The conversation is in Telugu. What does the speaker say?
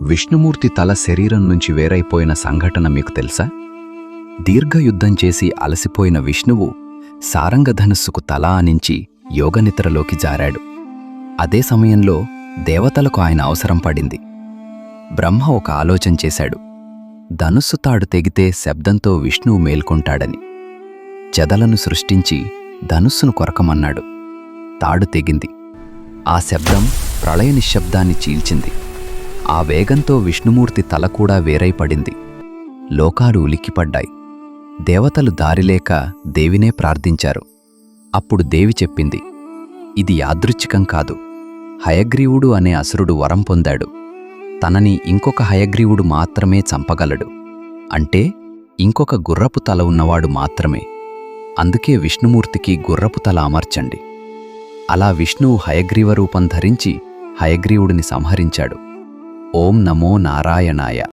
విష్ణుమూర్తి తల శరీరం నుంచి వేరైపోయిన సంఘటన మీకు తెలుసా? దీర్ఘయుద్ధం చేసి అలసిపోయిన విష్ణువు సారంగధనుస్సుకు తల ఆనించి యోగనిద్రలోకి జారాడు. అదే సమయంలో దేవతలకు ఆయన అవసరం పడింది. బ్రహ్మ ఒక ఆలోచన చేశాడు. ధనుస్సు తాడు తెగితే శబ్దంతో విష్ణువు మేల్కొంటాడని. చెదలను సృష్టించి ధనుస్సును కొరకమన్నాడు. తాడు తెగింది. ఆ శబ్దం ప్రళయ నిశ్శబ్దాన్ని చీల్చింది. ఆ వేగంతో విష్ణుమూర్తి తల కూడా వేరైపడింది. లోకాలు ఉలిక్కిపడ్డాయి. దేవతలు దారిలేక దేవినే ప్రార్థించారు. అప్పుడు దేవి చెప్పింది, ఇది యాదృచ్ఛికం కాదు. హయగ్రీవుడు అనే అసురుడు వరం పొందాడు. తనని ఇంకొక హయగ్రీవుడు మాత్రమే చంపగలడు. అంటే ఇంకొక గుర్రపు తల ఉన్నవాడు మాత్రమే. అందుకే విష్ణుమూర్తికి గుర్రపు తల అమర్చండి. అలా విష్ణువు హయగ్రీవ రూపం ధరించి హయగ్రీవుడిని సంహరించాడు. ఓం నమో నారాయణాయ.